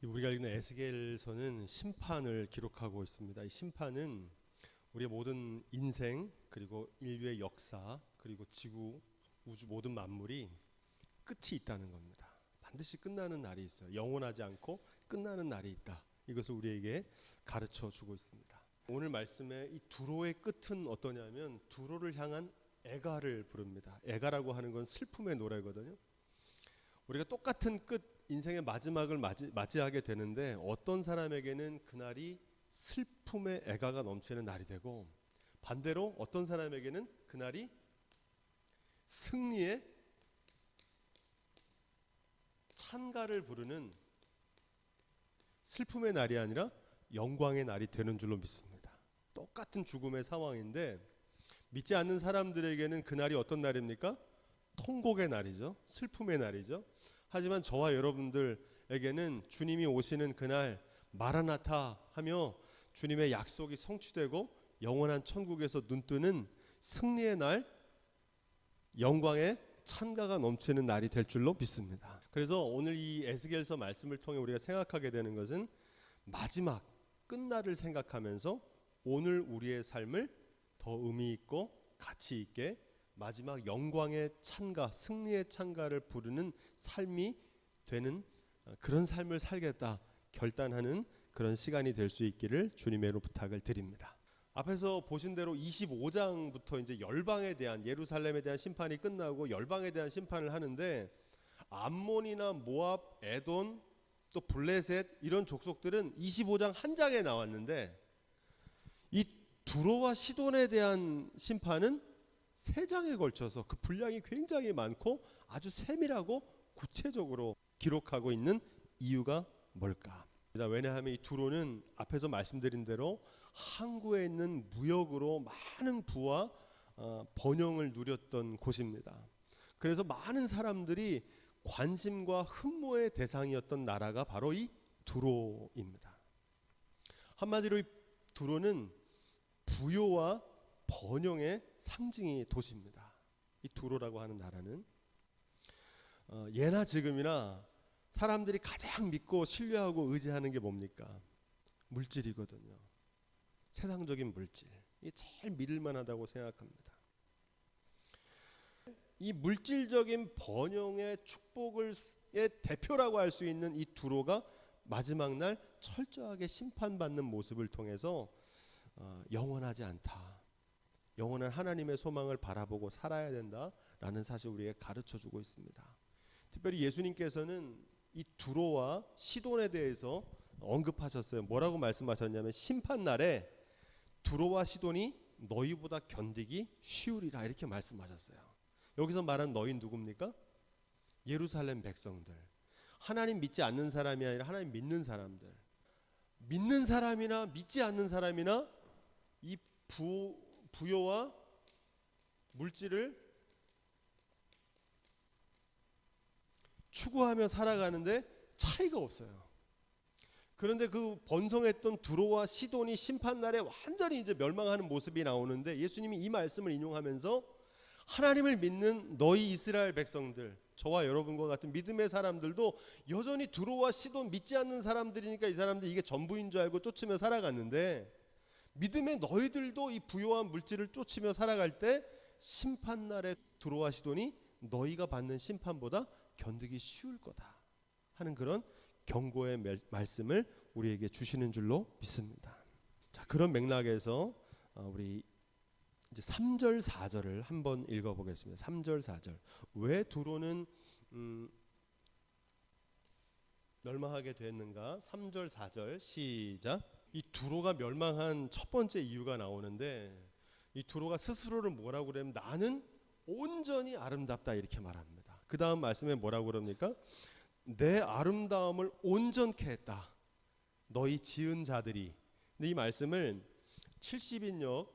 우리가 읽는 에스겔서는 심판을 기록하고 있습니다. 이 심판은 우리의 모든 인생 그리고 인류의 역사 그리고 지구 우주 모든 만물이 끝이 있다는 겁니다. 반드시 끝나는 날이 있어요. 영원하지 않고 끝나는 날이 있다. 이것을 우리에게 가르쳐 주고 있습니다. 오늘 말씀의 이 두로의 끝은 어떠냐면 두로를 향한 애가를 부릅니다. 애가라고 하는 건 슬픔의 노래거든요. 우리가 똑같은 끝 인생의 마지막을 맞이하게 되는데 어떤 사람에게는 그날이 슬픔의 애가가 넘치는 날이 되고 반대로 어떤 사람에게는 그날이 승리의 찬가를 부르는 슬픔의 날이 아니라 영광의 날이 되는 줄로 믿습니다. 똑같은 죽음의 상황인데 믿지 않는 사람들에게는 그날이 어떤 날입니까? 통곡의 날이죠. 슬픔의 날이죠. 하지만 저와 여러분들에게는 주님이 오시는 그날 마라나타 하며 주님의 약속이 성취되고 영원한 천국에서 눈뜨는 승리의 날, 영광의 찬가가 넘치는 날이 될 줄로 믿습니다. 그래서 오늘 이 에스겔서 말씀을 통해 우리가 생각하게 되는 것은 마지막 끝날을 생각하면서 오늘 우리의 삶을 더 의미 있고 가치 있게 마지막 영광의 찬가, 승리의 찬가를 부르는 삶이 되는 그런 삶을 살겠다 결단하는 그런 시간이 될 수 있기를 주님의로 부탁을 드립니다. 앞에서 보신 대로 25장부터 이제 열방에 대한 예루살렘에 대한 심판이 끝나고 열방에 대한 심판을 하는데 암몬이나 모압, 에돔, 또 블레셋 이런 족속들은 25장 한 장에 나왔는데 이 두로와 시돈에 대한 심판은 3장에 걸쳐서 그 분량이 굉장히 많고 아주 세밀하고 구체적으로 기록하고 있는 이유가 뭘까? 왜냐하면 이 두로는 앞에서 말씀드린 대로 항구에 있는 무역으로 많은 부와 번영을 누렸던 곳입니다. 그래서 많은 사람들이 관심과 흠모의 대상이었던 나라가 바로 이 두로입니다. 한마디로 이 두로는 부요와 번영의 상징이 도시입니다. 이 두로라고 하는 나라는 예나 지금이나 사람들이 가장 믿고 신뢰하고 의지하는 게 뭡니까? 물질이거든요. 세상적인 물질. 이게 제일 믿을만하다고 생각합니다. 이 물질적인 번영의 축복의 대표라고 할 수 있는 이 두로가 마지막 날 철저하게 심판받는 모습을 통해서 영원하지 않다. 영원한 하나님의 소망을 바라보고 살아야 된다라는 사실 우리에게 가르쳐주고 있습니다. 특별히 예수님께서는 이 두로와 시돈에 대해서 언급하셨어요. 뭐라고 말씀하셨냐면 심판날에 두로와 시돈이 너희보다 견디기 쉬우리라 이렇게 말씀하셨어요. 여기서 말한 너희 누굽니까? 예루살렘 백성들. 하나님 믿지 않는 사람이 아니라 하나님 믿는 사람들. 믿는 사람이나 믿지 않는 사람이나 이 부요와 물질을 추구하며 살아가는데 차이가 없어요. 그런데 그 번성했던 두로와 시돈이 심판날에 완전히 이제 멸망하는 모습이 나오는데 예수님이 이 말씀을 인용하면서 하나님을 믿는 너희 이스라엘 백성들, 저와 여러분과 같은 믿음의 사람들도 여전히 두로와 시돈 믿지 않는 사람들이니까 이 사람들 이게 전부인 줄 알고 쫓으며 살아갔는데 믿음의 너희들도 이 부요한 물질을 쫓으며 살아갈 때 심판날에 두로와 시돈이 너희가 받는 심판보다 견디기 쉬울 거다 하는 그런 경고의 말씀을 우리에게 주시는 줄로 믿습니다. 자, 그런 맥락에서 우리 이제 3절 4절을 한번 읽어보겠습니다. 3절 4절. 왜 두로는 멸망하게 됐는가? 3절 4절 시작. 이 두로가 멸망한 첫 번째 이유가 나오는데 이 두로가 스스로를 뭐라고 그러냐면 나는 온전히 아름답다 이렇게 말합니다. 그 다음 말씀에 뭐라고 그럽니까? 내 아름다움을 온전케 했다. 너희 지은 자들이. 근데 이 말씀을 70인역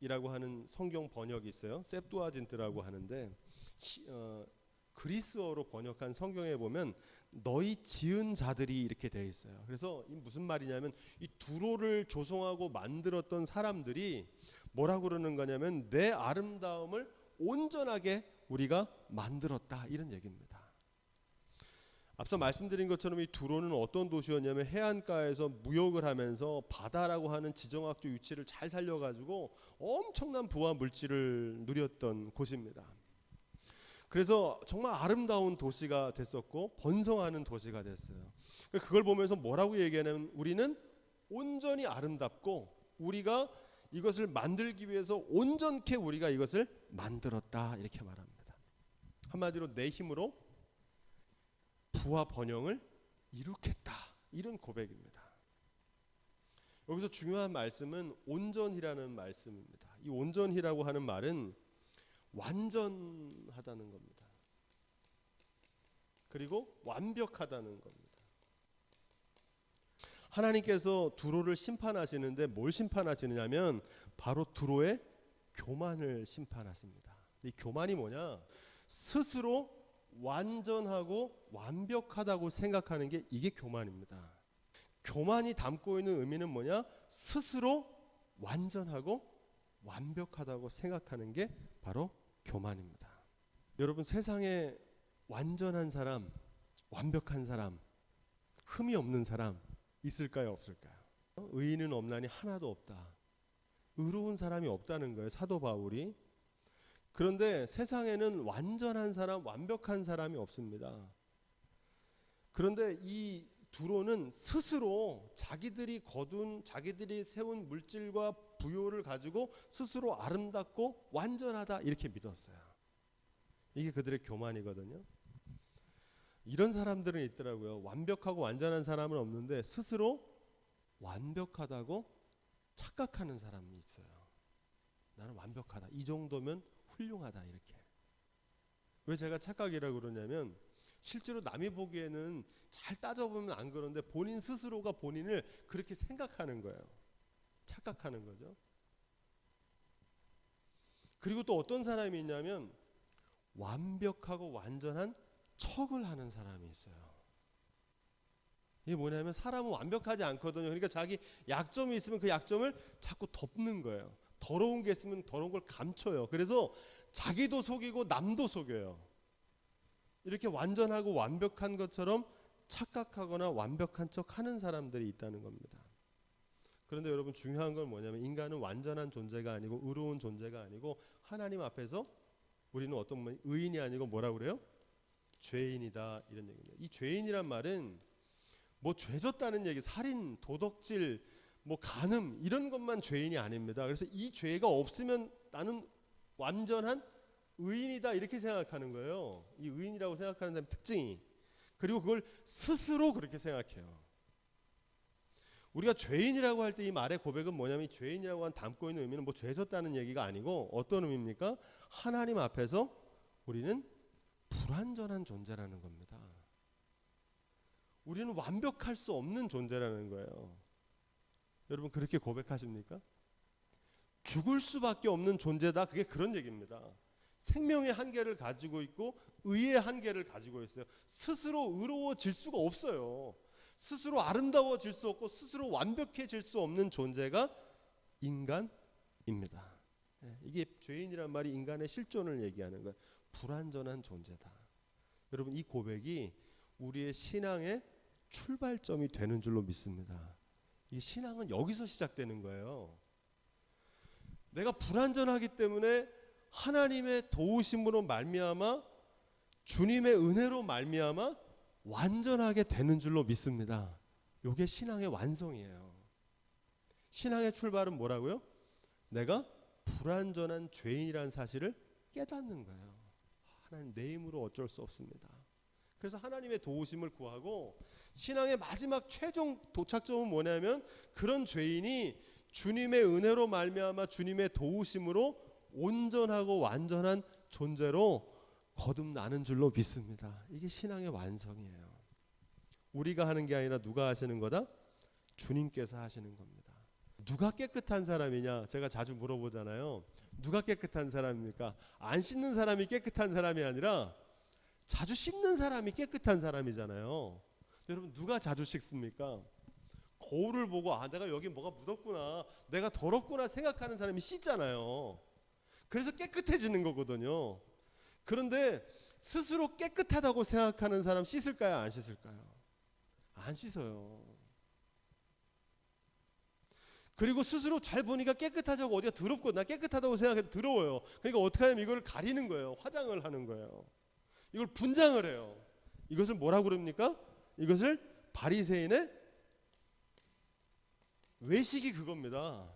이라고 하는 성경 번역이 있어요. 셉두아진트라고 하는데 그리스어로 번역한 성경에 보면 너희 지은 자들이 이렇게 되어 있어요. 그래서 이 무슨 말이냐면 이 두로를 조성하고 만들었던 사람들이 뭐라고 그러는 거냐면 내 아름다움을 온전하게 우리가 만들었다 이런 얘기입니다. 앞서 말씀드린 것처럼 이 두로는 어떤 도시였냐면 해안가에서 무역을 하면서 바다라고 하는 지정학적 위치를 잘 살려가지고 엄청난 부와 물질을 누렸던 곳입니다. 그래서 정말 아름다운 도시가 됐었고 번성하는 도시가 됐어요. 그걸 보면서 뭐라고 얘기하냐면 우리는 온전히 아름답고 우리가 이것을 만들기 위해서 온전케 우리가 이것을 만들었다 이렇게 말합니다. 한마디로 내 힘으로 부와 번영을 이룩했다 이런 고백입니다. 여기서 중요한 말씀은 온전이라는 말씀입니다. 이 온전이라고 하는 말은 완전하다는 겁니다. 그리고 완벽하다는 겁니다. 하나님께서 두로를 심판하시는데 뭘 심판하시느냐면 바로 두로의 교만을 심판하십니다. 이 교만이 뭐냐? 스스로 완전하고 완벽하다고 생각하는 게 이게 교만입니다. 교만이 담고 있는 의미는 뭐냐? 스스로 완전하고 완벽하다고 생각하는 게 바로 교만입니다. 여러분 세상에 완전한 사람, 완벽한 사람, 흠이 없는 사람 있을까요? 없을까요? 의인은 없나니 하나도 없다. 의로운 사람이 없다는 거예요. 사도 바울이. 그런데 세상에는 완전한 사람, 완벽한 사람이 없습니다. 그런데 이 두로는 스스로 자기들이 거둔, 자기들이 세운 물질과 부요를 가지고 스스로 아름답고 완전하다 이렇게 믿었어요. 이게 그들의 교만이거든요. 이런 사람들은 있더라고요. 완벽하고 완전한 사람은 없는데 스스로 완벽하다고 착각하는 사람이 있어요. 나는 완벽하다. 이 정도면 훌륭하다 이렇게. 왜 제가 착각이라고 그러냐면 실제로 남이 보기에는 잘 따져보면 안 그런데 본인 스스로가 본인을 그렇게 생각하는 거예요. 착각하는 거죠. 그리고 또 어떤 사람이 있냐면 완벽하고 완전한 척을 하는 사람이 있어요. 이게 뭐냐면 사람은 완벽하지 않거든요. 그러니까 자기 약점이 있으면 그 약점을 자꾸 덮는 거예요. 더러운 게 있으면 더러운 걸 감춰요. 그래서 자기도 속이고 남도 속여요. 이렇게 완전하고 완벽한 것처럼 착각하거나 완벽한 척 하는 사람들이 있다는 겁니다. 그런데 여러분 중요한 건 뭐냐면 인간은 완전한 존재가 아니고 의로운 존재가 아니고 하나님 앞에서 우리는 어떤 분이 의인이 아니고 뭐라고 그래요? 죄인이다 이런 얘기입니다. 이 죄인이란 말은 뭐 죄졌다는 얘기, 살인, 도덕질, 뭐 간음 이런 것만 죄인이 아닙니다. 그래서 이 죄가 없으면 나는 완전한 의인이다 이렇게 생각하는 거예요. 이 의인이라고 생각하는 사람의 특징이. 그리고 그걸 스스로 그렇게 생각해요. 우리가 죄인이라고 할 때 이 말의 고백은 뭐냐면 이 죄인이라고 담고 있는 의미는 뭐 죄졌다는 얘기가 아니고 어떤 의미입니까? 하나님 앞에서 우리는 불완전한 존재라는 겁니다. 우리는 완벽할 수 없는 존재라는 거예요. 여러분 그렇게 고백하십니까? 죽을 수밖에 없는 존재다. 그게 그런 얘기입니다. 생명의 한계를 가지고 있고 의의 한계를 가지고 있어요. 스스로 의로워질 수가 없어요. 스스로 아름다워질 수 없고 스스로 완벽해질 수 없는 존재가 인간입니다. 이게 죄인이란 말이 인간의 실존을 얘기하는 거예요. 불완전한 존재다. 여러분 이 고백이 우리의 신앙의 출발점이 되는 줄로 믿습니다. 이 신앙은 여기서 시작되는 거예요. 내가 불완전하기 때문에 하나님의 도우심으로 말미암아 주님의 은혜로 말미암아 완전하게 되는 줄로 믿습니다. 이게 신앙의 완성이에요. 신앙의 출발은 뭐라고요? 내가 불완전한 죄인이라는 사실을 깨닫는 거예요. 하나님 내 힘으로 어쩔 수 없습니다. 그래서 하나님의 도우심을 구하고 신앙의 마지막 최종 도착점은 뭐냐면 그런 죄인이 주님의 은혜로 말미암아 주님의 도우심으로 온전하고 완전한 존재로 거듭나는 줄로 믿습니다. 이게 신앙의 완성이에요. 우리가 하는 게 아니라 누가 하시는 거다? 주님께서 하시는 겁니다. 누가 깨끗한 사람이냐? 제가 자주 물어보잖아요. 누가 깨끗한 사람입니까? 안 씻는 사람이 깨끗한 사람이 아니라 자주 씻는 사람이 깨끗한 사람이잖아요. 여러분 누가 자주 씻습니까? 거울을 보고 아 내가 여기 뭐가 묻었구나, 내가 더럽구나 생각하는 사람이 씻잖아요. 그래서 깨끗해지는 거거든요. 그런데 스스로 깨끗하다고 생각하는 사람 씻을까요? 안 씻을까요? 안 씻어요. 그리고 스스로 잘 보니까 깨끗하자고 어디가 더럽고 나 깨끗하다고 생각해도 더러워요. 그러니까 어떻게 하면 이걸 가리는 거예요. 화장을 하는 거예요. 이걸 분장을 해요. 이것을 뭐라고 그럽니까? 이것을 바리새인의 외식이 그겁니다.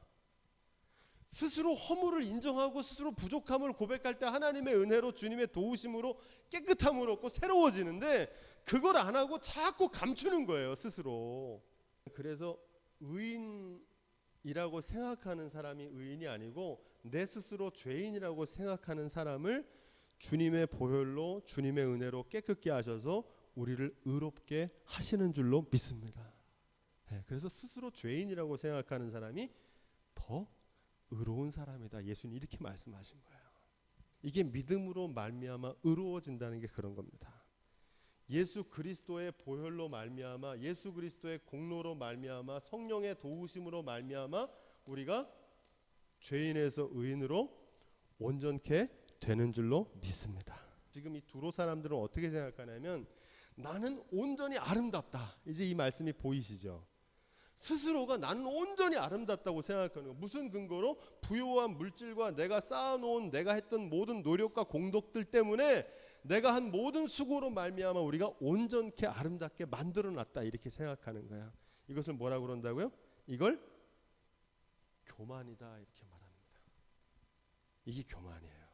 스스로 허물을 인정하고 스스로 부족함을 고백할 때 하나님의 은혜로 주님의 도우심으로 깨끗함을 얻고 새로워지는데 그걸 안 하고 자꾸 감추는 거예요, 스스로. 그래서 의인이라고 생각하는 사람이 의인이 아니고 내 스스로 죄인이라고 생각하는 사람을 주님의 보혈로 주님의 은혜로 깨끗게 하셔서 우리를 의롭게 하시는 줄로 믿습니다. 그래서 스스로 죄인이라고 생각하는 사람이 더 의로운 사람이다. 예수님 이렇게 말씀하신 거예요. 이게 믿음으로 말미암아 의로워진다는 게 그런 겁니다. 예수 그리스도의 보혈로 말미암아 예수 그리스도의 공로로 말미암아 성령의 도우심으로 말미암아 우리가 죄인에서 의인으로 온전케 되는 줄로 믿습니다. 지금 이 두로 사람들은 어떻게 생각하냐면 나는 온전히 아름답다. 이제 이 말씀이 보이시죠? 스스로가 나는 온전히 아름답다고 생각하는 거. 무슨 근거로? 부요한 물질과 내가 쌓아놓은 내가 했던 모든 노력과 공덕들 때문에 내가 한 모든 수고로 말미암아 우리가 온전케 아름답게 만들어놨다 이렇게 생각하는 거야. 이것을 뭐라고 그런다고요? 이걸 교만이다 이렇게 말합니다. 이게 교만이에요.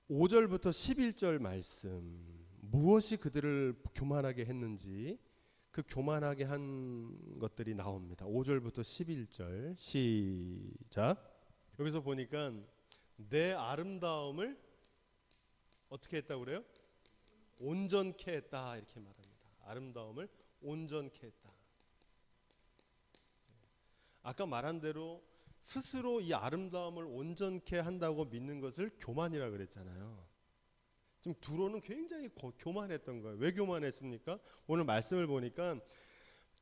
5절부터 11절 말씀 무엇이 그들을 교만하게 했는지 그 교만하게 한 것들이 나옵니다. 5절부터 11절 시작. 여기서 보니까 내 아름다움을 어떻게 했다고 그래요? 온전케 했다 이렇게 말합니다. 아름다움을 온전케 했다. 아까 말한 대로 스스로 이 아름다움을 온전케 한다고 믿는 것을 교만이라 그랬잖아요. 지금 두로는 굉장히 교만했던 거예요. 왜 교만했습니까? 오늘 말씀을 보니까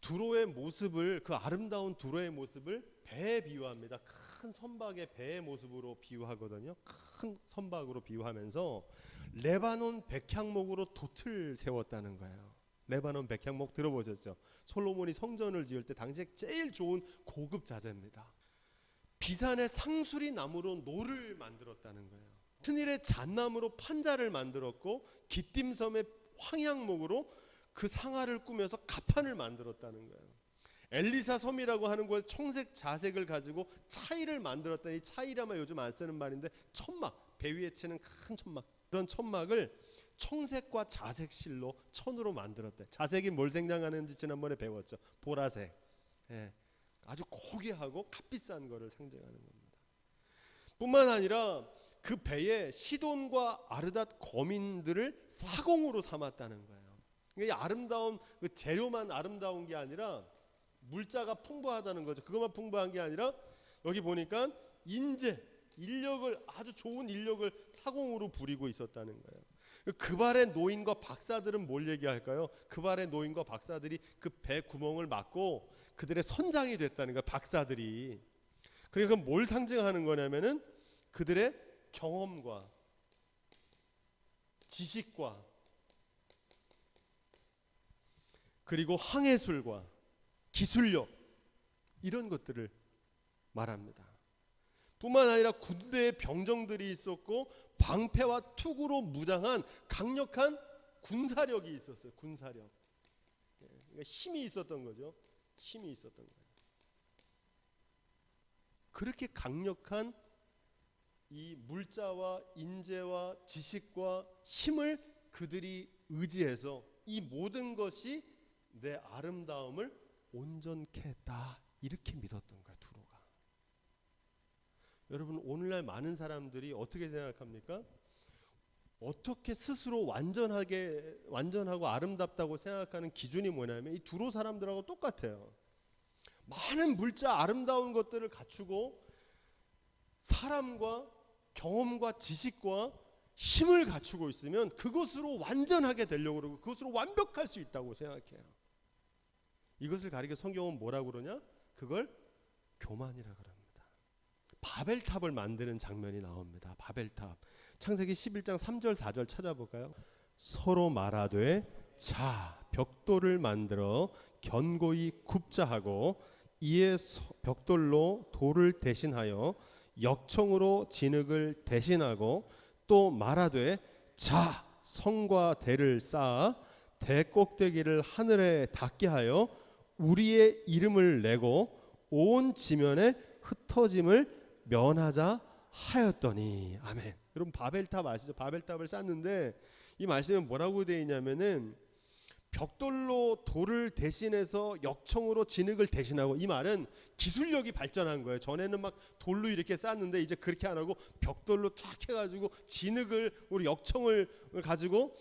두로의 모습을 그 아름다운 두로의 모습을 배에 비유합니다. 큰 선박의 배의 모습으로 비유하거든요. 큰 선박으로 비유하면서 레바논 백향목으로 돛을 세웠다는 거예요. 레바논 백향목 들어보셨죠? 솔로몬이 성전을 지을 때 당시에 제일 좋은 고급 자재입니다. 비산의 상수리 나무로 노를 만들었다는 거예요. 트닐의 잣나무로 판자를 만들었고 기띔섬의 황향목으로 그 상아를 꾸며서 가판을 만들었다는 거예요. 엘리사 섬이라고 하는 곳에 청색 자색을 가지고 차이를 만들었다. 이 차이라면 요즘 안 쓰는 말인데 천막, 배 위에 치는 큰 천막, 그런 천막을 청색과 자색 실로 천으로 만들었대. 자색이 뭘 생각하는지 지난번에 배웠죠. 보라색. 아주 고귀하고 값비싼 거를 상징하는 겁니다. 뿐만 아니라 그 배에 시돈과 아르닷 거민들을 사공으로 삼았다는 거예요. 그러니까 이 아름다운 그 재료만 아름다운 게 아니라 물자가 풍부하다는 거죠. 그것만 풍부한 게 아니라 여기 보니까 인력을 아주 좋은 인력을 사공으로 부리고 있었다는 거예요. 그발의 노인과 박사들은 뭘 얘기할까요? 그발의 노인과 박사들이 그 배 구멍을 막고 그들의 선장이 됐다는 거예요. 박사들이. 그러니까 뭘 상징하는 거냐면은 그들의 경험과 지식과 그리고 항해술과 기술력 이런 것들을 말합니다. 뿐만 아니라 군대에 병정들이 있었고 방패와 투구로 무장한 강력한 군사력이 있었어요. 군사력. 그러니까 힘이 있었던 거죠. 힘이 있었던 거예요. 그렇게 강력한 이 물자와 인재와 지식과 힘을 그들이 의지해서 이 모든 것이 내 아름다움을 온전케 했다 이렇게 믿었던 거야 두로가. 여러분 오늘날 많은 사람들이 어떻게 생각합니까? 어떻게 스스로 완전하고 아름답다고 생각하는 기준이 뭐냐면 이 두로 사람들하고 똑같아요. 많은 물자 아름다운 것들을 갖추고 사람과 경험과 지식과 힘을 갖추고 있으면 그것으로 완전하게 되려고 그러고 그것으로 완벽할 수 있다고 생각해요. 이것을 가리켜 성경은 뭐라고 그러냐? 그걸 교만이라 그럽니다. 바벨탑을 만드는 장면이 나옵니다. 바벨탑. 창세기 11장 3절 4절 찾아볼까요? 서로 말하되 자 벽돌을 만들어 견고히 굽자 하고 이에 벽돌로 돌을 대신하여 역청으로 진흙을 대신하고 또 말하되 자 성과 대를 쌓아 대 꼭대기를 하늘에 닿게 하여 우리의 이름을 내고 온 지면에 흩어짐을 면하자 하였더니. 아멘. 여러분 바벨탑 아시죠? 바벨탑을 쌓는데 이 말씀에 뭐라고 되어 있냐면은 벽돌로 돌을 대신해서 역청으로 진흙을 대신하고, 이 말은 기술력이 발전한 거예요. 전에는 막 돌로 이렇게 쌓는데 이제 그렇게 안 하고 벽돌로 착 해가지고 진흙을, 우리 역청을 가지고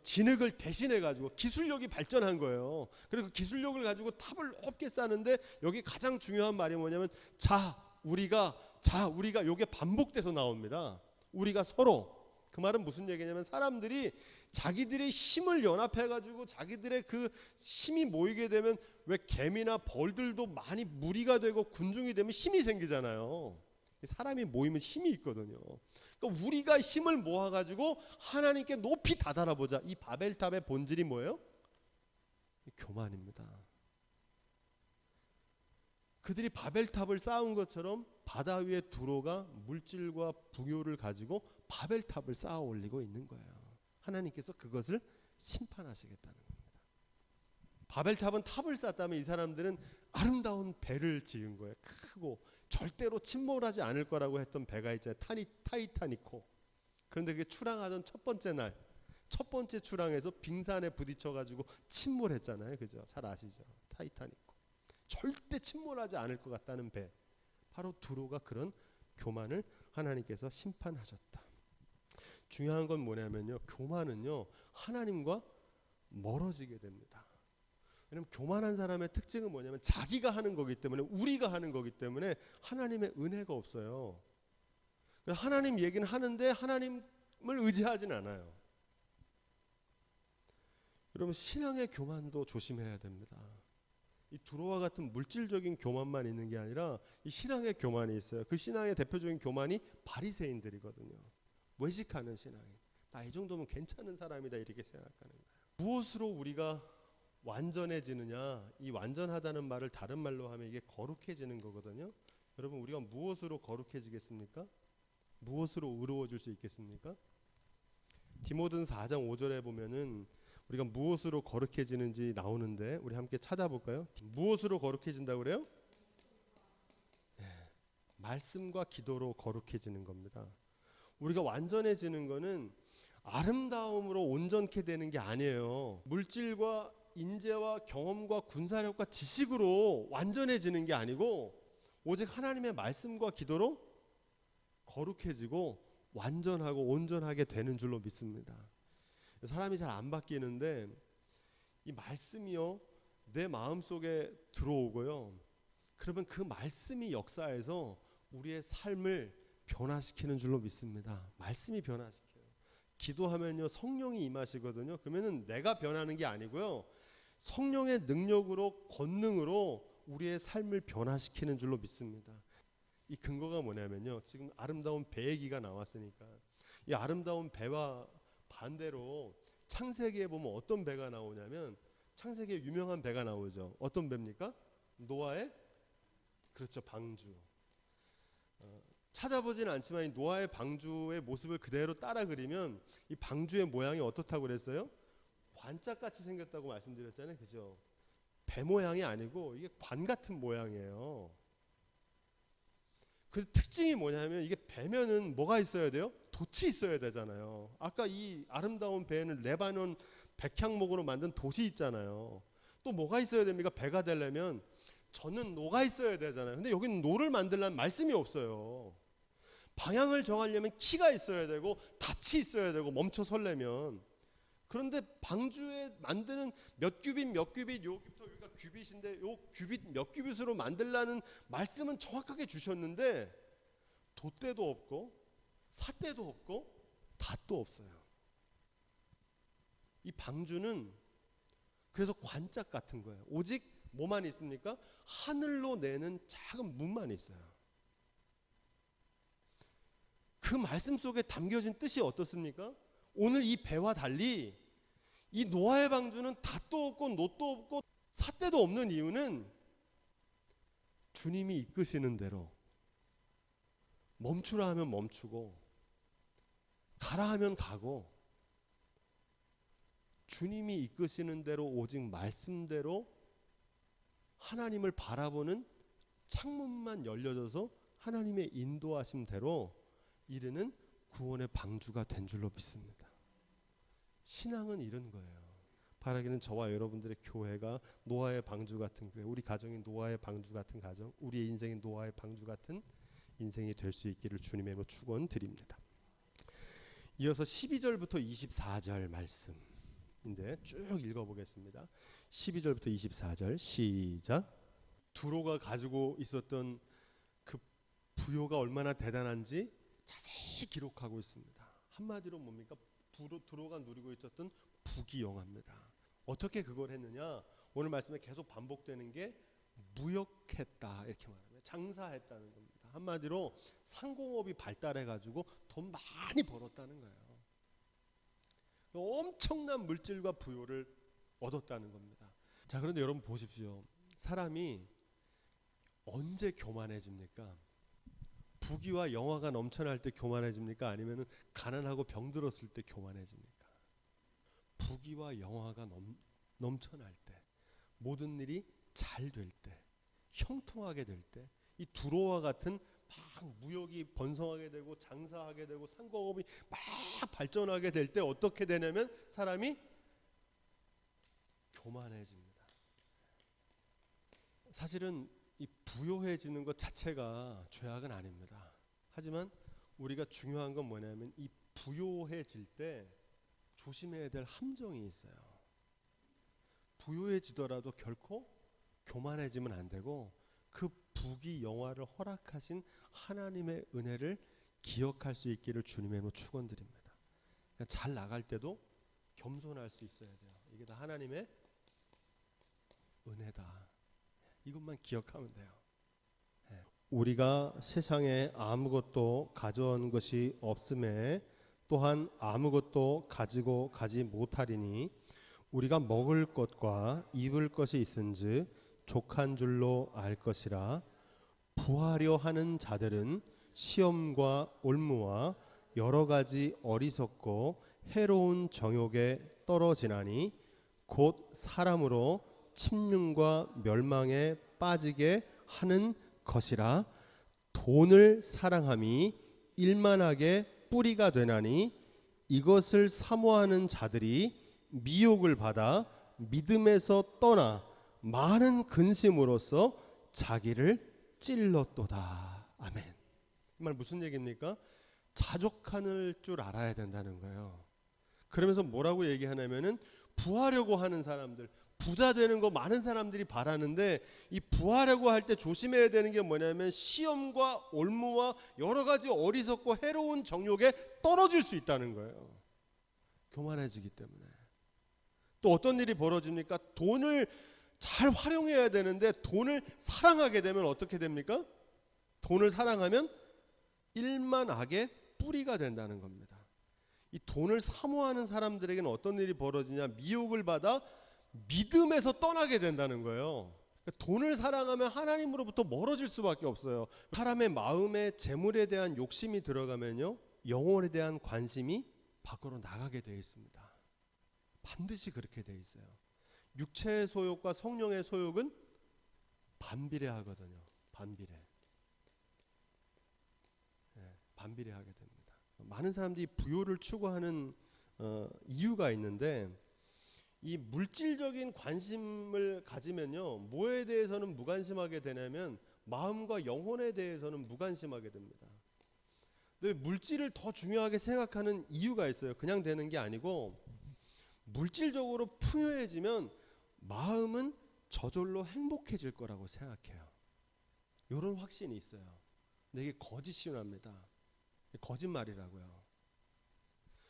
진흙을 대신해 가지고 기술력이 발전한 거예요. 그리고 그 기술력을 가지고 탑을 높게 쌓는데 여기 가장 중요한 말이 뭐냐면 우리가 요게 반복돼서 나옵니다. 우리가 서로. 그 말은 무슨 얘기냐면 사람들이 자기들의 힘을 연합해 가지고 자기들의 그 힘이 모이게 되면 왜 개미나 벌들도 많이 무리가 되고 군중이 되면 힘이 생기잖아요. 사람이 모이면 힘이 있거든요. 그러니까 우리가 힘을 모아 가지고 하나님께 높이 다다라 보자. 이 바벨탑의 본질이 뭐예요? 교만입니다. 그들이 바벨탑을 쌓은 것처럼 바다 위에 두로가 물질과 부요를 가지고 바벨탑을 쌓아 올리고 있는 거예요. 하나님께서 그것을 심판하시겠다는 겁니다. 바벨탑은 탑을 쌓다면 이 사람들은 아름다운 배를 지은 거예요. 크고 절대로 침몰하지 않을 거라고 했던 배가 있잖아요. 타이타니코. 그런데 그게 출항하던 첫 번째 날, 첫 번째 출항에서 빙산에 부딪혀가지고 침몰했잖아요. 그죠? 잘 아시죠? 타이타니코. 절대 침몰하지 않을 것 같다는 배. 바로 두로가 그런 교만을 하나님께서 심판하셨다. 중요한 건 뭐냐면요, 교만은요 하나님과 멀어지게 됩니다. 왜냐하면 교만한 사람의 특징은 뭐냐면 자기가 하는 거기 때문에, 우리가 하는 거기 때문에 하나님의 은혜가 없어요. 하나님 얘기는 하는데 하나님을 의지하진 않아요. 여러분 신앙의 교만도 조심해야 됩니다. 이 두로와 같은 물질적인 교만만 있는 게 아니라 이 신앙의 교만이 있어요. 그 신앙의 대표적인 교만이 바리새인들이거든요. 외식하는 신앙인. 나 이 정도면 괜찮은 사람이다 이렇게 생각하는 거예요. 무엇으로 우리가 완전해지느냐? 이 완전하다는 말을 다른 말로 하면 이게 거룩해지는 거거든요. 여러분 우리가 무엇으로 거룩해지겠습니까? 무엇으로 의로워질 수 있겠습니까? 디모데전서 4장 5절에 보면은 우리가 무엇으로 거룩해지는지 나오는데 우리 함께 찾아볼까요? 무엇으로 거룩해진다고 그래요? 네, 말씀과 기도로 거룩해지는 겁니다. 우리가 완전해지는 거는 아름다움으로 온전케 되는 게 아니에요. 물질과 인재와 경험과 군사력과 지식으로 완전해지는 게 아니고 오직 하나님의 말씀과 기도로 거룩해지고 완전하고 온전하게 되는 줄로 믿습니다. 사람이 잘 안 바뀌는데 이 말씀이요 내 마음속에 들어오고요, 그러면 그 말씀이 역사해서 우리의 삶을 변화시키는 줄로 믿습니다. 말씀이 변화시켜요. 기도하면요 성령이 임하시거든요. 그러면은 내가 변하는 게 아니고요, 성령의 능력으로, 권능으로 우리의 삶을 변화시키는 줄로 믿습니다. 이 근거가 뭐냐면요, 지금 아름다운 배 얘기가 나왔으니까 이 아름다운 배와 반대로 창세기에 보면 어떤 배가 나오냐면, 창세기에 유명한 배가 나오죠. 어떤 배입니까? 노아의, 그렇죠, 방주. 찾아보지는 않지만 이 노아의 방주의 모습을 그대로 따라 그리면 이 방주의 모양이 어떻다고 그랬어요? 관짝같이 생겼다고 말씀드렸잖아요. 그죠? 배 모양이 아니고 이게 관 같은 모양이에요. 그 특징이 뭐냐면 이게 배면은 뭐가 있어야 돼요? 돛이 있어야 되잖아요. 아까 이 아름다운 배는 레바논 백향목으로 만든 돛이 있잖아요. 또 뭐가 있어야 됩니까? 배가 되려면 저는 노가 있어야 되잖아요. 근데 여기는 노를 만들려면 말씀이 없어요. 방향을 정하려면 키가 있어야 되고 닻이 있어야 되고 멈춰 설려면. 그런데 방주에 만드는 몇 규빗 여기부터 여기가 규빗인데 요 규빗 몇 규빗으로 만들라는 말씀은 정확하게 주셨는데 돛대도 없고 삿대도 없고 닷도 없어요. 이 방주는 그래서 관짝 같은 거예요. 오직 뭐만 있습니까? 하늘로 내는 작은 문만 있어요. 그 말씀 속에 담겨진 뜻이 어떻습니까? 오늘 이 배와 달리 이 노아의 방주는 닷도 없고 놋도 없고 삿대도 없는 이유는 주님이 이끄시는 대로 멈추라 하면 멈추고 가라 하면 가고 주님이 이끄시는 대로 오직 말씀대로 하나님을 바라보는 창문만 열려져서 하나님의 인도하심대로 이르는 구원의 방주가 된 줄로 믿습니다. 신앙은 이런 거예요. 바라기는 저와 여러분들의 교회가 노아의 방주 같은 교회, 우리 가정이 노아의 방주 같은 가정, 우리의 인생이 노아의 방주 같은 인생이 될 수 있기를 주님의 이름으로 축원드립니다. 이어서 12절부터 24절 말씀인데 쭉 읽어보겠습니다. 12절부터 24절 시작. 두로가 가지고 있었던 그 부요가 얼마나 대단한지 자세히 기록하고 있습니다. 한마디로 뭡니까? 두로가 누리고 있었던 부귀영화입니다. 어떻게 그걸 했느냐? 오늘 말씀에 계속 반복되는 게 무역했다 이렇게 말합니다. 장사했다는 겁니다. 한마디로 상공업이 발달해가지고 돈 많이 벌었다는 거예요. 엄청난 물질과 부요를 얻었다는 겁니다. 자, 그런데 여러분 보십시오. 사람이 언제 교만해집니까? 부귀와 영화가 넘쳐날 때 교만해집니까? 아니면 가난하고 병들었을 때 교만해집니까? 부귀와 영화가 넘쳐날 때, 모든 일이 잘 될 때, 형통하게 될 때, 이 두로와 같은 막 무역이 번성하게 되고 장사하게 되고 상공업이 막 발전하게 될 때 어떻게 되냐면 사람이 교만해집니다. 사실은 이 부요해지는 것 자체가 죄악은 아닙니다. 하지만 우리가 중요한 건 뭐냐면 이 부요해질 때 조심해야 될 함정이 있어요. 부요해지더라도 결코 교만해지면 안 되고 그 부귀 영화를 허락하신 하나님의 은혜를 기억할 수 있기를 주님의 이름으로 축원드립니다. 그러니까 잘 나갈 때도 겸손할 수 있어야 돼요. 이게 다 하나님의 은혜다. 이것만 기억하면 돼요. 우리가 세상에 아무것도 가져온 것이 없음에 또한 아무것도 가지고 가지 못하리니 우리가 먹을 것과 입을 것이 있은즉 족한 줄로 알 것이라. 부하려 하는 자들은 시험과 올무와 여러 가지 어리석고 해로운 정욕에 떨어지나니 곧 사람으로 침륜과 멸망에 빠지게 하는 것이라. 돈을 사랑함이 일만하게 뿌리가 되나니 이것을 사모하는 자들이 미혹을 받아 믿음에서 떠나 많은 근심으로써 자기를 찔렀도다. 아멘. 이 말 무슨 얘기입니까? 자족할 줄 알아야 된다는 거예요. 그러면서 뭐라고 얘기하냐면은 부하려고 하는 사람들, 부자 되는 거 많은 사람들이 바라는데 이 부하려고 할 때 조심해야 되는 게 뭐냐면 시험과 올무와 여러 가지 어리석고 해로운 정욕에 떨어질 수 있다는 거예요. 교만해지기 때문에. 또 어떤 일이 벌어집니까? 돈을 잘 활용해야 되는데 돈을 사랑하게 되면 어떻게 됩니까? 돈을 사랑하면 일만 악의 뿌리가 된다는 겁니다. 이 돈을 사모하는 사람들에게는 어떤 일이 벌어지냐? 미혹을 받아 믿음에서 떠나게 된다는 거예요. 그러니까 돈을 사랑하면 하나님으로부터 멀어질 수밖에 없어요. 사람의 마음에 재물에 대한 욕심이 들어가면요, 영혼에 대한 관심이 밖으로 나가게 되어 있습니다. 반드시 그렇게 되어 있어요. 육체의 소욕과 성령의 소욕은 반비례하거든요. 반비례하게 됩니다. 많은 사람들이 부요를 추구하는 이유가 있는데 이 물질적인 관심을 가지면요, 뭐에 대해서는 무관심하게 되냐면 마음과 영혼에 대해서는 무관심하게 됩니다. 근데 물질을 더 중요하게 생각하는 이유가 있어요. 그냥 되는 게 아니고 물질적으로 풍요해지면 마음은 저절로 행복해질 거라고 생각해요. 이런 확신이 있어요. 근데 이게 거짓 신화입니다. 거짓말이라고요.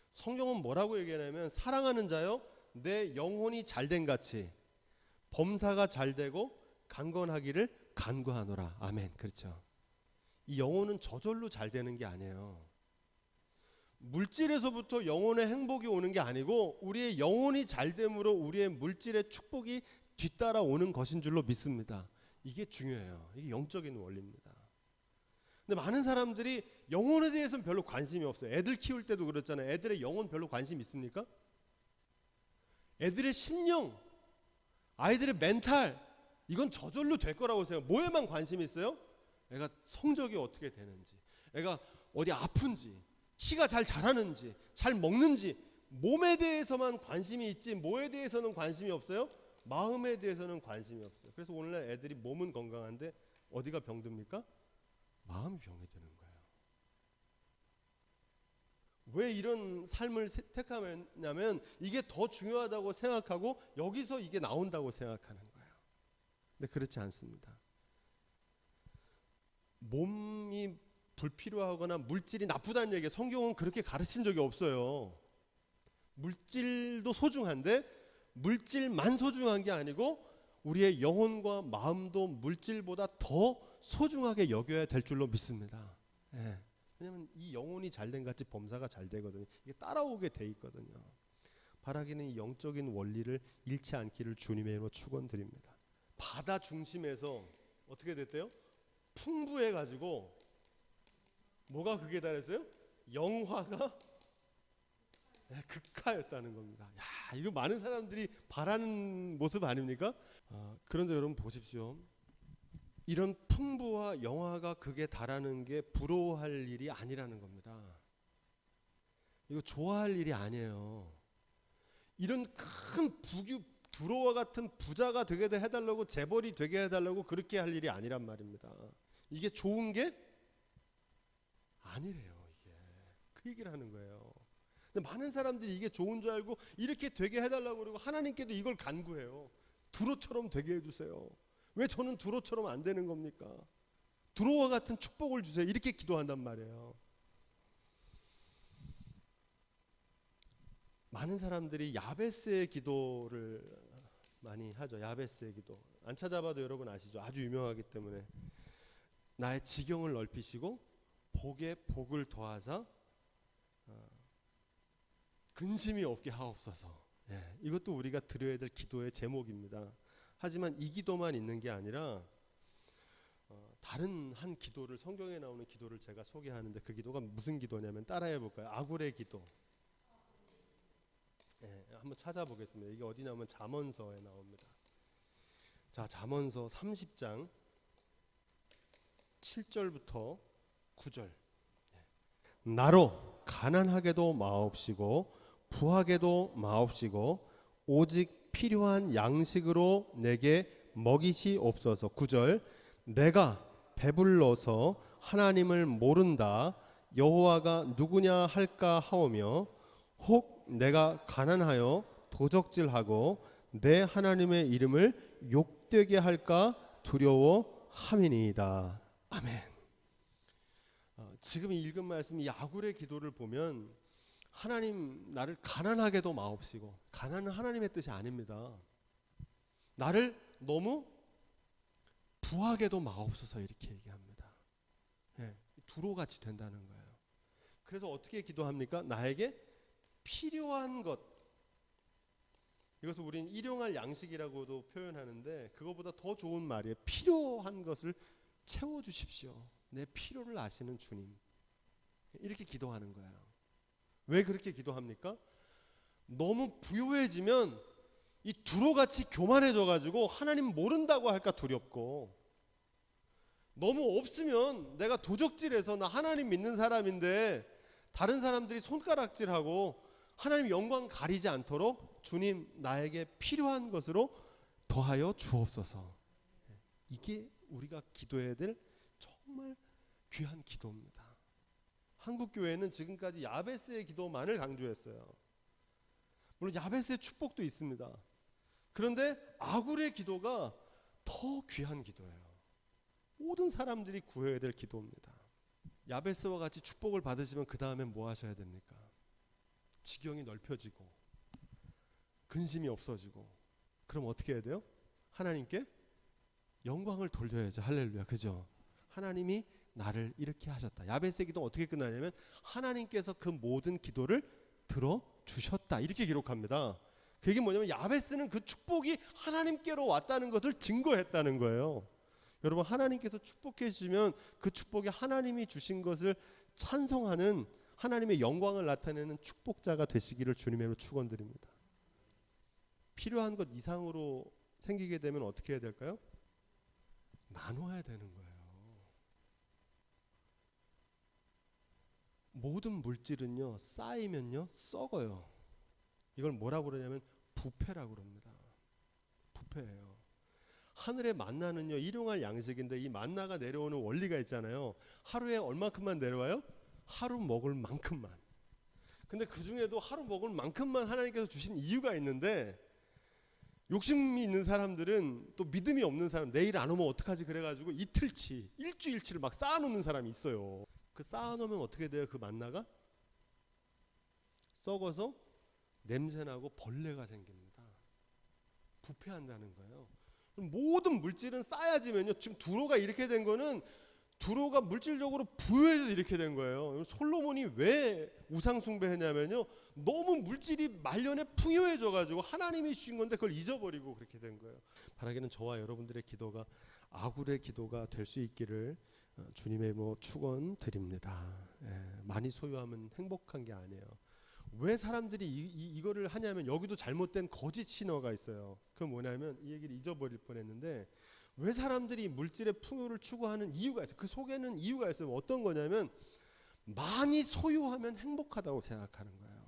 성경은 뭐라고 얘기하냐면 사랑하는 자요, 내 영혼이 잘된 같이 범사가 잘되고 강건하기를 간구하노라. 아멘. 그렇죠. 이 영혼은 저절로 잘 되는 게 아니에요. 물질에서부터 영혼의 행복이 오는 게 아니고 우리의 영혼이 잘됨으로 우리의 물질의 축복이 뒤따라오는 것인 줄로 믿습니다. 이게 중요해요. 이게 영적인 원리입니다. 근데 많은 사람들이 영혼에 대해서는 별로 관심이 없어요. 애들 키울 때도 그렇잖아요. 애들의 영혼 별로 관심 있습니까? 애들의 심령, 아이들의 멘탈, 이건 저절로 될 거라고 생각해요. 뭐에만 관심이 있어요? 애가 성적이 어떻게 되는지, 애가 어디 아픈지, 치가 잘 자라는지, 잘 먹는지, 몸에 대해서만 관심이 있지 뭐에 대해서는 관심이 없어요? 마음에 대해서는 관심이 없어요. 그래서 오늘날 애들이 몸은 건강한데 어디가 병듭니까? 마음이 병이 드는 거예요. 왜 이런 삶을 택하냐면 이게 더 중요하다고 생각하고 여기서 이게 나온다고 생각하는 거예요. 근데 그렇지 않습니다. 몸이 불필요하거나 물질이 나쁘다는 얘기 성경은 그렇게 가르친 적이 없어요. 물질도 소중한데 물질만 소중한 게 아니고 우리의 영혼과 마음도 물질보다 더 소중하게 여겨야 될 줄로 믿습니다. 예. 왜냐하면 이 영혼이 잘된 같이 범사가 잘 되거든요. 이게 따라오게 돼 있거든요. 바라기는 이 영적인 원리를 잃지 않기를 주님의 이름으로 축원드립니다. 바다 중심에서 어떻게 됐대요? 풍부해가지고 뭐가 극에 달했어요? 영화가 극하였다는 겁니다. 야, 이거 많은 사람들이 바라는 모습 아닙니까? 그런데 여러분 보십시오. 이런 풍부와 영화가 극에 달하는 게 부러워할 일이 아니라는 겁니다. 이거 좋아할 일이 아니에요. 이런 큰 두로와 같은 부자가 되게 해달라고, 재벌이 되게 해달라고 그렇게 할 일이 아니란 말입니다. 이게 좋은 게 아니래요. 이게 그 얘기를 하는 거예요. 근데 많은 사람들이 이게 좋은 줄 알고 이렇게 되게 해달라고 그러고 하나님께도 이걸 간구해요. 두로처럼 되게 해주세요. 왜 저는 두로처럼 안 되는 겁니까? 두로와 같은 축복을 주세요. 이렇게 기도한단 말이에요. 많은 사람들이 야베스의 기도를 많이 하죠. 야베스의 기도. 안 찾아봐도 여러분 아시죠? 아주 유명하기 때문에. 나의 지경을 넓히시고 복에 복을 더하사 근심이 없게 하옵소서. 예, 이것도 우리가 드려야 될 기도의 제목입니다. 하지만 이 기도만 있는 게 아니라 다른 한 기도를, 성경에 나오는 기도를 제가 소개하는데 그 기도가 무슨 기도냐면 따라해 볼까요? 아굴의 기도. 예, 한번 찾아보겠습니다. 이게 어디 나오면 잠언서에 나옵니다. 자, 잠언서 30장 7절부터 9절. 나로 가난하게도 마옵시고 부하게도 마옵시고 오직 필요한 양식으로 내게 먹이시옵소서. 9절. 내가 배불러서 하나님을 모른다 여호와가 누구냐 할까 하오며 혹 내가 가난하여 도적질하고 내 하나님의 이름을 욕되게 할까 두려워함이니이다. 아멘. 지금 읽은 말씀 이 아굴의 기도를 보면 하나님 나를 가난하게도 마옵시고, 가난은 하나님의 뜻이 아닙니다. 나를 너무 부하게도 마옵소서 이렇게 얘기합니다. 예, 두로같이 된다는 거예요. 그래서 어떻게 기도합니까? 나에게 필요한 것, 이것을 우리는 일용할 양식이라고도 표현하는데 그거보다 더 좋은 말이에요. 필요한 것을 채워주십시오. 내 필요를 아시는 주님. 이렇게 기도하는 거예요. 왜 그렇게 기도합니까? 너무 부유해지면 이 두로같이 교만해져가지고 하나님 모른다고 할까 두렵고, 너무 없으면 내가 도적질해서 나 하나님 믿는 사람인데 다른 사람들이 손가락질하고 하나님 영광 가리지 않도록 주님 나에게 필요한 것으로 더하여 주옵소서. 이게 우리가 기도해야 될 정말 귀한 기도입니다. 한국 교회는 지금까지 야베스의 기도만을 강조했어요. 물론 야베스의 축복도 있습니다. 그런데 아굴의 기도가 더 귀한 기도예요. 모든 사람들이 구해야 될 기도입니다. 야베스와 같이 축복을 받으시면 그 다음엔 뭐 하셔야 됩니까? 지경이 넓혀지고 근심이 없어지고, 그럼 어떻게 해야 돼요? 하나님께 영광을 돌려야죠. 할렐루야. 그죠? 하나님이 나를 이렇게 하셨다. 야베스의 기도는 어떻게 끝나냐면 하나님께서 그 모든 기도를 들어주셨다 이렇게 기록합니다. 그 얘기는 뭐냐면 야베스는 그 축복이 하나님께로 왔다는 것을 증거했다는 거예요. 여러분, 하나님께서 축복해 주시면 그 축복이 하나님이 주신 것을 찬송하는 하나님의 영광을 나타내는 축복자가 되시기를 주님으로 축원드립니다. 필요한 것 이상으로 생기게 되면 어떻게 해야 될까요? 나눠야 되는 거예요. 모든 물질은요, 쌓이면요 썩어요. 이걸 뭐라고 그러냐면 부패라고 그럽니다. 부패예요. 하늘의 만나는요 일용할 양식인데 이 만나가 내려오는 원리가 있잖아요. 하루에 얼마큼만 내려와요? 하루 먹을 만큼만. 근데 그 중에도 하루 먹을 만큼만 하나님께서 주신 이유가 있는데, 욕심이 있는 사람들은, 또 믿음이 없는 사람, 내일 안 오면 어떡하지 그래가지고 이틀치, 일주일치를 막 쌓아놓는 사람이 있어요. 그 쌓아놓으면 어떻게 돼요? 그 만나가 썩어서 냄새나고 벌레가 생깁니다. 부패한다는 거예요. 모든 물질은 쌓여지면요, 지금 두로가 이렇게 된 거는 두로가 물질적으로 부유해져서 이렇게 된 거예요. 솔로몬이 왜 우상 숭배했냐면요, 너무 물질이 말년에 풍요해져 가지고 하나님이 주신 건데 그걸 잊어버리고 그렇게 된 거예요. 바라기는 저와 여러분들의 기도가 아굴의 기도가 될 수 있기를 주님의 축원드립니다. 많이 소유하면 행복한 게 아니에요. 왜 사람들이 이거를 하냐면 여기도 잘못된 거짓 신화가 있어요. 그건 뭐냐면, 이 얘기를 잊어버릴 뻔했는데, 왜 사람들이 물질의 풍요를 추구하는 이유가 있어요. 그 속에는 이유가 있어요. 어떤 거냐면 많이 소유하면 행복하다고 생각하는 거예요.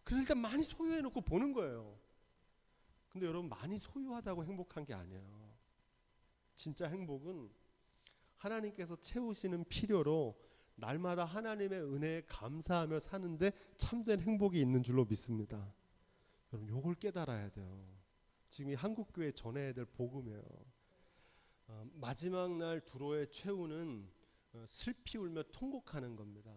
그래서 일단 많이 소유해놓고 보는 거예요. 근데 여러분, 많이 소유하다고 행복한 게 아니에요. 진짜 행복은 하나님께서 채우시는 필요로 날마다 하나님의 은혜에 감사하며 사는데 참된 행복이 있는 줄로 믿습니다. 여러분, 요걸 깨달아야 돼요. 지금 이 한국교회 전해야 될 복음이에요. 마지막 날 두로의 최후는 슬피 울며 통곡하는 겁니다.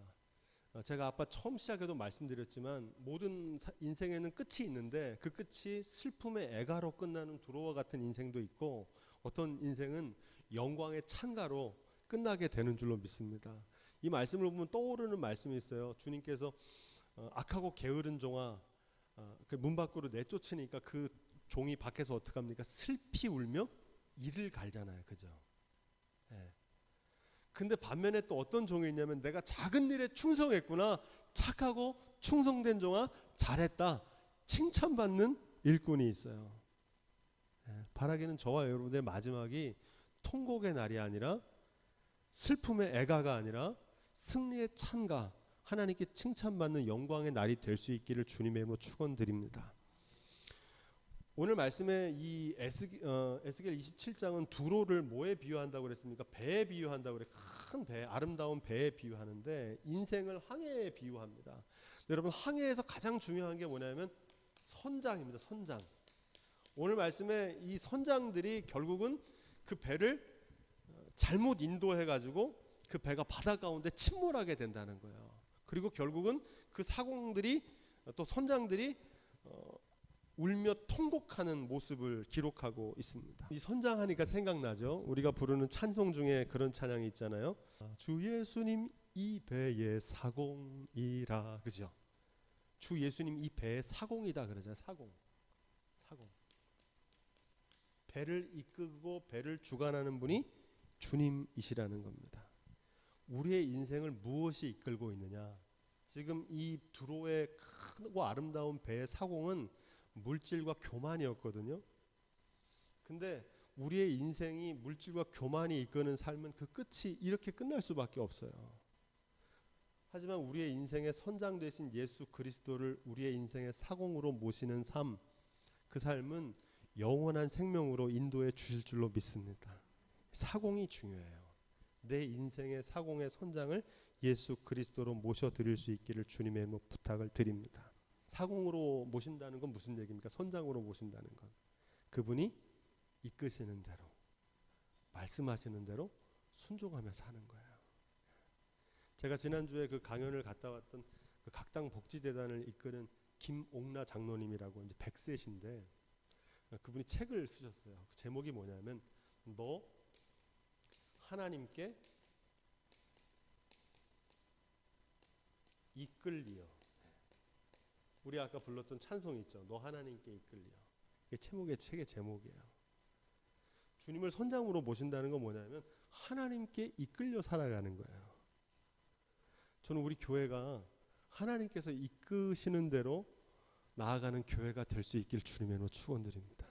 제가 아까 처음 시작에도 말씀드렸지만 모든 인생에는 끝이 있는데 그 끝이 슬픔의 애가로 끝나는 두로와 같은 인생도 있고, 어떤 인생은 영광의 찬가로 끝나게 되는 줄로 믿습니다. 이 말씀을 보면 떠오르는 말씀이 있어요. 주님께서 악하고 게으른 종아, 문 밖으로 내쫓으니까 그 종이 밖에서 어떻게 합니까? 슬피 울며 이를 갈잖아요. 그죠? 네. 근데 반면에 또 어떤 종이 있냐면, 내가 작은 일에 충성했구나, 착하고 충성된 종아 잘했다, 칭찬받는 일꾼이 있어요. 바라기는 저와 여러분들의 마지막이 통곡의 날이 아니라, 슬픔의 애가가 아니라 승리의 찬가, 하나님께 칭찬받는 영광의 날이 될 수 있기를 주님의 이름으로 축원드립니다. 오늘 말씀에 이 에스겔 27장은 두로를 뭐에 비유한다고 그랬습니까? 배에 비유한다고 그래. 큰 배, 아름다운 배에 비유하는데 인생을 항해에 비유합니다. 여러분, 항해에서 가장 중요한 게 뭐냐면 선장입니다. 선장. 오늘 말씀에 이 선장들이 결국은 그 배를 잘못 인도해가지고 그 배가 바다 가운데 침몰하게 된다는 거예요. 그리고 결국은 그 사공들이, 또 선장들이 울며 통곡하는 모습을 기록하고 있습니다. 이 선장하니까 생각나죠. 우리가 부르는 찬송 중에 그런 찬양이 있잖아요. 주 예수님 이 배의 사공이라, 그죠? 주 예수님 이 배의 사공이다 그러잖아요. 사공. 배를 이끌고 배를 주관하는 분이 주님이시라는 겁니다. 우리의 인생을 무엇이 이끌고 있느냐? 지금 이 두로의 크고 아름다운 배의 사공은 물질과 교만이었거든요. 근데 우리의 인생이 물질과 교만이 이끄는 삶은 그 끝이 이렇게 끝날 수밖에 없어요. 하지만 우리의 인생의 선장 되신 예수 그리스도를 우리의 인생의 사공으로 모시는 삶, 그 삶은 영원한 생명으로 인도해 주실 줄로 믿습니다. 사공이 중요해요. 내 인생의 사공의 선장을 예수 그리스도로 모셔드릴 수 있기를 주님의 이름으로 부탁을 드립니다. 사공으로 모신다는 건 무슨 얘기입니까? 선장으로 모신다는 건 그분이 이끄시는 대로, 말씀하시는 대로 순종하며 사는 거예요. 제가 지난주에 그 강연을 갔다 왔던 그 각당 복지재단을 이끄는 김옥나 장로님이라고, 이제 100세신데 그분이 책을 쓰셨어요. 그 제목이 뭐냐면, 너 하나님께 이끌리어. 우리 아까 불렀던 찬송 있죠. 너 하나님께 이끌리어. 이게 책의 제목이에요. 주님을 선장으로 모신다는 건 뭐냐면 하나님께 이끌려 살아가는 거예요. 저는 우리 교회가 하나님께서 이끄시는 대로 나아가는 교회가 될 수 있길 주님의 이름으로 축원드립니다.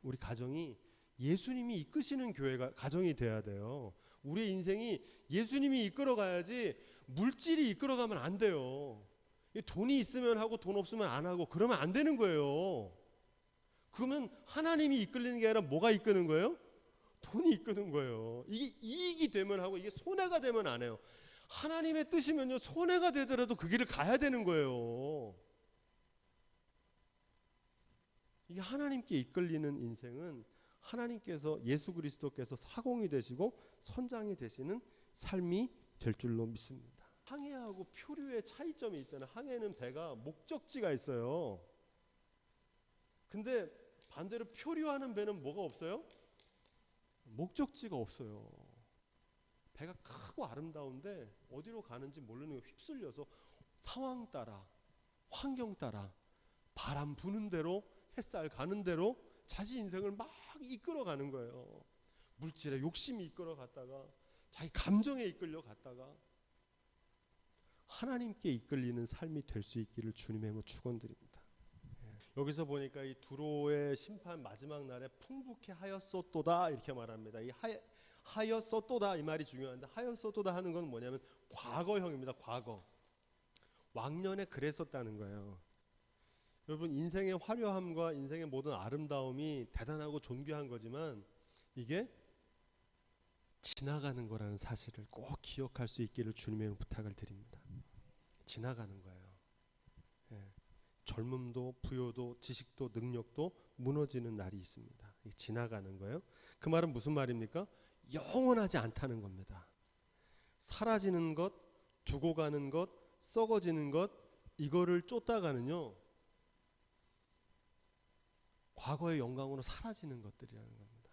우리 가정이 예수님이 이끄시는 교회가 가정이 돼야 돼요. 우리의 인생이 예수님이 이끌어가야지 물질이 이끌어가면 안 돼요. 돈이 있으면 하고 돈 없으면 안 하고 그러면 안 되는 거예요. 그러면 하나님이 이끌리는 게 아니라 뭐가 이끄는 거예요? 돈이 이끄는 거예요. 이게 이익이 되면 하고 이게 손해가 되면 안 해요. 하나님의 뜻이면요 손해가 되더라도 그 길을 가야 되는 거예요. 이게 하나님께 이끌리는 인생은 하나님께서 예수 그리스도께서 사공이 되시고 선장이 되시는 삶이 될 줄로 믿습니다. 항해하고 표류의 차이점이 있잖아요. 항해는 배가 목적지가 있어요. 근데 반대로 표류하는 배는 뭐가 없어요? 목적지가 없어요. 배가 크고 아름다운데 어디로 가는지 모르는 게 휩쓸려서 상황 따라 환경 따라 바람 부는 대로 햇살 가는 대로 자기 인생을 막 이끌어 가는 거예요. 물질에 욕심이 이끌어 갔다가 자기 감정에 이끌려 갔다가 하나님께 이끌리는 삶이 될 수 있기를 주님의 이름으로 축원드립니다. 여기서 보니까 이 두로의 심판 마지막 날에 풍부케 하였소도다 이렇게 말합니다. 이 하였소도다 이 말이 중요한데 하였소도다 하는 건 뭐냐면 과거형입니다. 과거. 왕년에 그랬었다는 거예요. 여러분 인생의 화려함과 인생의 모든 아름다움이 대단하고 존귀한 거지만 이게 지나가는 거라는 사실을 꼭 기억할 수 있기를 주님의 부탁을 드립니다. 지나가는 거예요. 젊음도 부여도 지식도 능력도 무너지는 날이 있습니다. 지나가는 거예요. 그 말은 무슨 말입니까? 영원하지 않다는 겁니다. 사라지는 것, 두고 가는 것, 썩어지는 것 이거를 쫓다가는요 과거의 영광으로 사라지는 것들이라는 겁니다.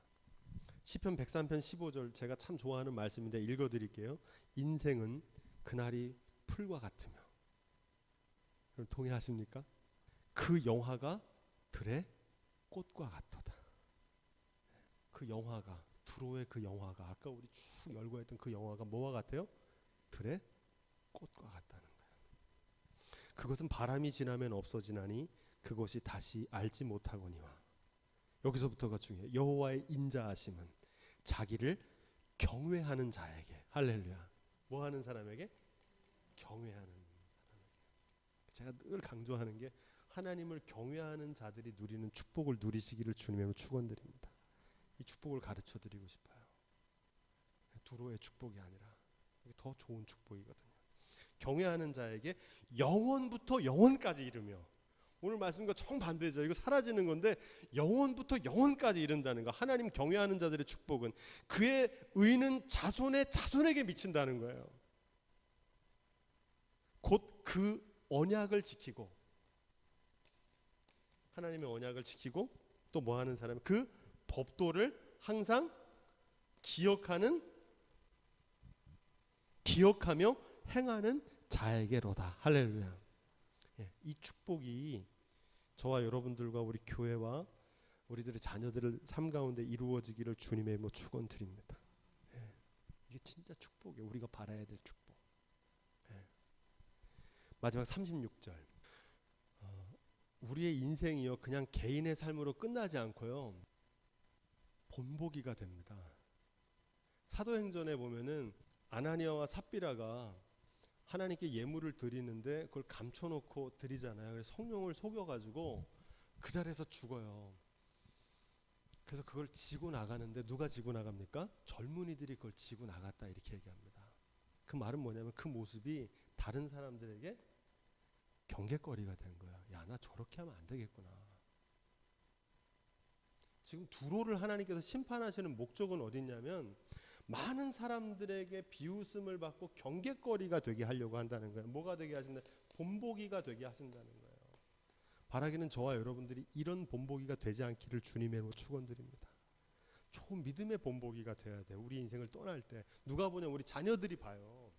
시편 103편 15절 제가 참 좋아하는 말씀인데 읽어드릴게요. 인생은 그날이 풀과 같으며 여러분 동의하십니까? 그 영화가 들의 꽃과 같도다. 그 영화가 두로의 그 영화가 아까 우리 쭉 열고 했던 그 영화가 뭐와 같아요? 들의 꽃과 같다는 거예요. 그것은 바람이 지나면 없어지나니 그것이 다시 알지 못하거니와. 여기서부터가 중요해요. 여호와의 인자하심은 자기를 경외하는 자에게 할렐루야. 뭐 하는 사람에게? 경외하는 사람에게. 제가 늘 강조하는 게 하나님을 경외하는 자들이 누리는 축복을 누리시기를 주님의 축원드립니다. 이 축복을 가르쳐 드리고 싶어요. 두로의 축복이 아니라 이게 더 좋은 축복이거든요. 경외하는 자에게 영원부터 영원까지 이르며 오늘 말씀과 정반대죠. 이거 사라지는 건데 영원부터 영원까지 이른다는 거. 하나님 경외하는 자들의 축복은 그의 의는 자손의 자손에게 미친다는 거예요. 곧 그 언약을 지키고 하나님의 언약을 지키고 또 뭐 하는 사람? 그 법도를 항상 기억하며 행하는 자에게로다. 할렐루야. 이 축복이 저와 여러분들과 우리 교회와 우리들의 자녀들의 삶 가운데 이루어지기를 주님의 이름으로 축원드립니다. 이게 진짜 축복이에요. 우리가 바라야 될 축복. 마지막 36절. 우리의 인생이요 그냥 개인의 삶으로 끝나지 않고요 본보기가 됩니다. 사도행전에 보면은 아나니아와 삽비라가 하나님께 예물을 드리는데 그걸 감춰놓고 드리잖아요. 그래서 성령을 속여가지고 그 자리에서 죽어요. 그래서 그걸 지고 나가는데 누가 지고 나갑니까? 젊은이들이 그걸 지고 나갔다 이렇게 얘기합니다. 그 말은 뭐냐면 그 모습이 다른 사람들에게 경계거리가 된 거야. 야, 나 저렇게 하면 안 되겠구나. 지금 두로를 하나님께서 심판하시는 목적은 어디 있냐면 많은 사람들에게 비웃음을 받고 경계거리가 되게 하려고 한다는 거예요. 뭐가 되게 하신다? 본보기가 되게 하신다는 거예요. 바라기는 저와 여러분들이 이런 본보기가 되지 않기를 주님의 이름으로 축원드립니다. 좋은 믿음의 본보기가 돼야 돼요. 우리 인생을 떠날 때 누가 보냐 우리 자녀들이 봐요.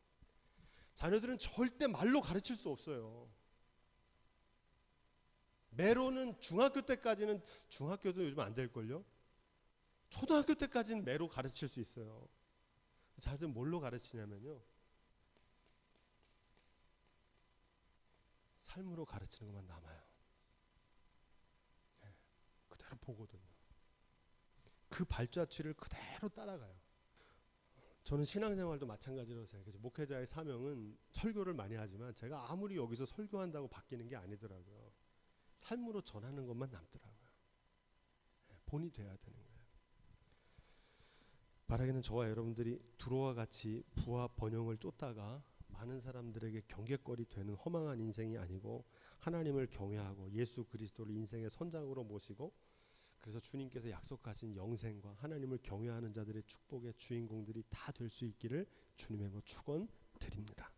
자녀들은 절대 말로 가르칠 수 없어요. 매로는 중학교 때까지는, 중학교도 요즘 안 될걸요? 초등학교 때까지는 매로 가르칠 수 있어요. 자녀들 뭘로 가르치냐면요, 삶으로 가르치는 것만 남아요. 네, 그대로 보거든요. 그 발자취를 그대로 따라가요. 저는 신앙생활도 마찬가지라고 생각해요. 목회자의 사명은 설교를 많이 하지만 제가 아무리 여기서 설교한다고 바뀌는 게 아니더라고요. 삶으로 전하는 것만 남더라고요. 본이 돼야 되는 거예요. 바라기는 저와 여러분들이 두로와 같이 부와 번영을 쫓다가 많은 사람들에게 경계거리 되는 허망한 인생이 아니고, 하나님을 경외하고 예수 그리스도를 인생의 선장으로 모시고, 그래서 주님께서 약속하신 영생과 하나님을 경외하는 자들의 축복의 주인공들이 다 될 수 있기를 주님의 축원드립니다.